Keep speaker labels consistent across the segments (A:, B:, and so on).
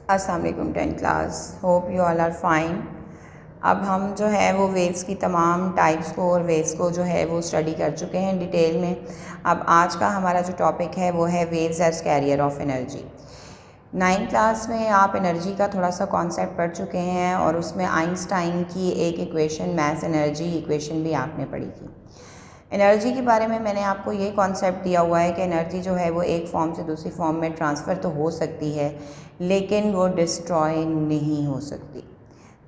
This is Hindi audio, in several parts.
A: अस्सलाम वालेकुम 10th class, hope you all are fine. अब हम जो है वो वेव्स की तमाम टाइप्स को और वेव्स को जो है वो स्टडी कर चुके हैं डिटेल में। अब आज का हमारा जो टॉपिक है वो है waves as carrier of energy. 9th class में आप एनर्जी का थोड़ा सा कॉन्सेप्ट पढ़ चुके हैं और उसमें आइंस्टाइन की एक इक्वेशन, मास एनर्जी इक्वेशन भी आपने पढ़ी थी। एनर्जी के बारे में मैंने आपको ये कॉन्सेप्ट दिया हुआ है कि एनर्जी जो है वो एक फॉर्म से दूसरी फॉर्म में ट्रांसफ़र तो हो सकती है, लेकिन वो डिस्ट्रॉय नहीं हो सकती।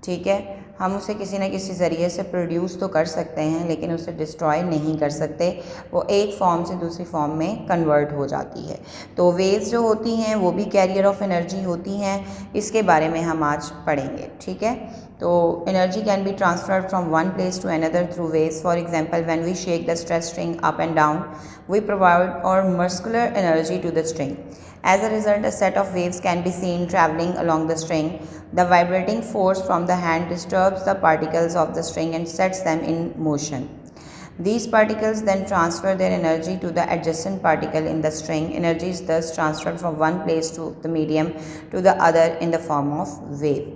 A: ठीक है, हम उसे किसी न किसी ज़रिए से प्रोड्यूस तो कर सकते हैं, लेकिन उसे डिस्ट्रॉय नहीं कर सकते। वो एक फॉर्म से दूसरी फॉर्म में कन्वर्ट हो जाती है। तो वेव्स जो होती हैं वो भी कैरियर ऑफ एनर्जी होती हैं। इसके बारे में हम आज पढ़ेंगे। ठीक है, तो energy can be transferred from one place to another through waves. For example, when we shake the stress string up and down, we provide our muscular energy to the string. As a result, a set of waves can be seen traveling along the string. The vibrating force from the hand disturbs the particles of the string and sets them in motion. These particles then transfer their energy to the adjacent particle in the string. Energy is thus transferred from one place to the medium to the other in the form of wave.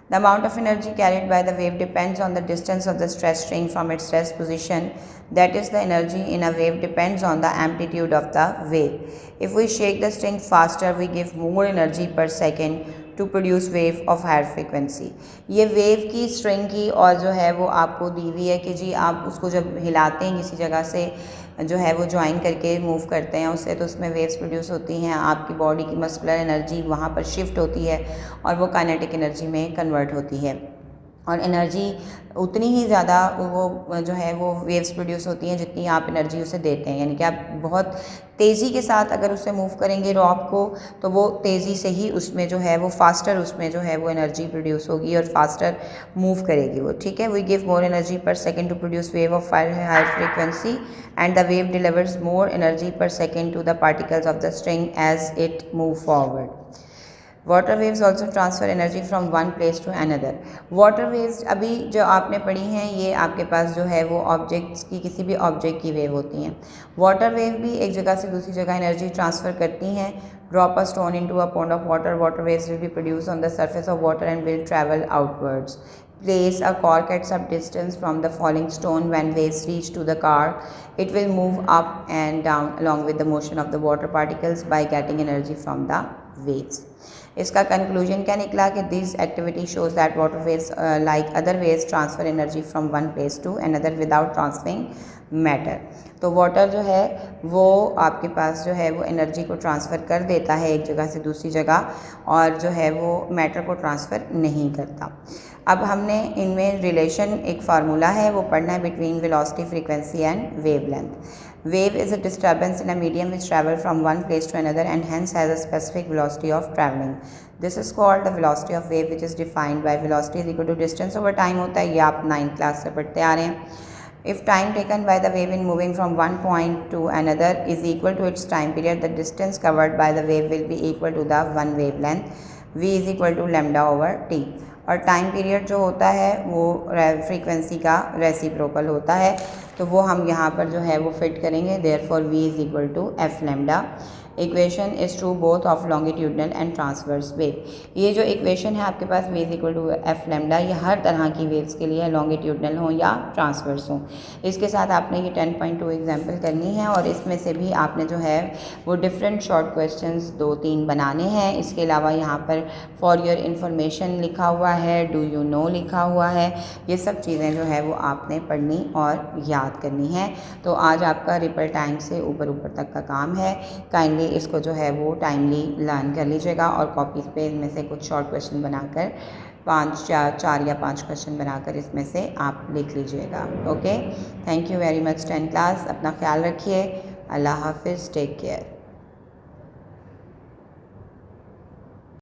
A: The amount of energy carried by the wave depends on the distance of the stress string from its rest position. That is, the energy in a wave depends on the amplitude of the wave. If we shake the string faster, we give more energy per second to produce wave of higher frequency. ये वेव की स्ट्रिंग की और जो है वो आपको दी हुई है कि जी आप उसको जब हिलाते हैं किसी जगह से जो है वो ज्वाइन करके मूव करते हैं उससे, तो उसमें वेव्स प्रोड्यूस होती हैं। आपकी बॉडी की मस्कुलर एनर्जी वहाँ पर शिफ्ट होती है और वो काइनेटिक एनर्जी में कन्वर्ट होती है, और एनर्जी उतनी ही ज़्यादा वो जो है वो वेव्स प्रोड्यूस होती हैं जितनी आप एनर्जी उसे देते हैं। यानी कि आप बहुत तेज़ी के साथ अगर उसे मूव करेंगे रॉड को, तो वो तेज़ी से ही उसमें जो है वो फास्टर उसमें जो है वो एनर्जी प्रोड्यूस होगी और फास्टर मूव करेगी वो। ठीक है, we give more energy per second to produce wave of higher frequency and the wave delivers more energy per second to the particles of the string as it move forward. Water waves also transfer energy from one place to another. Water waves अभी जो आपने पढ़ी हैं ये आपके पास जो है वो ऑब्जेक्ट्स की, किसी भी ऑब्जेक्ट की वेव होती हैं। वाटर वेव भी एक जगह से दूसरी जगह एनर्जी ट्रांसफ़र करती हैं। Drop a stone into a pond of water, water waves will be produce on the surface of water and will travel outwards. Place a cork at some distance from the falling stone. When waves reach to the cork, it will move up and down along with the motion of the water particles by getting energy from the waves. इसका कंक्लूजन क्या निकला कि this activity shows that water waves like other waves transfer energy from one place to another without transferring matter. तो वाटर जो है वो आपके पास जो है वो एनर्जी को ट्रांसफ़र कर देता है एक जगह से दूसरी जगह, और जो है वो मैटर को ट्रांसफ़र नहीं करता। अब हमने इनमें रिलेशन, एक फार्मूला है वो पढ़ना है between velocity, frequency and wave length. Wave is a disturbance in a medium which travel from one place to another and hence has a specific velocity of traveling. This is called the velocity of wave, which is defined by velocity is equal to distance over time होता है। ये आप 9th क्लास से पढ़ते आ रहे हैं। If time taken by the wave in moving from one point to another is equal to its time period, the distance covered by the wave will be equal to the one wavelength. V is equal to lambda over t. और टाइम पीरियड जो होता है वो फ्रीक्वेंसी का रेसिप्रोकल होता है, तो वो हम यहाँ पर जो है वो फिट करेंगे। Therefore v is equal to f lambda. Equation is true both of longitudinal and transverse wave. ये जो इक्वेशन है आपके पास v is equal to f lambda, ये हर तरह की वेव्स के लिए लॉन्गिट्यूडनल हो या ट्रांसवर्स हो। इसके साथ आपने ये 10.2 एग्जाम्पल करनी है और इसमें से भी आपने जो है वो डिफरेंट शॉर्ट क्वेश्चंस 2-3 बनाने हैं। इसके अलावा यहाँ पर फॉर योर इन्फॉर्मेशन लिखा हुआ है, डू यू नो लिखा हुआ है। ये सब चीज़ें जो है वो आपने पढ़नी और याद करनी है। तो आज आपका रिपल टाइम से ऊपर तक का काम है। काइंडली इसको जो है वो टाइमली लर्न कर लीजिएगा और कॉपीज़ पे इनमें से कुछ शॉर्ट क्वेश्चन बनाकर 4 या 5 क्वेश्चन बनाकर इसमें से आप लिख लीजिएगा। Okay, thank you very much 10th class. अपना ख्याल रखिए। अल्लाह हाफिज़, टेक केयर।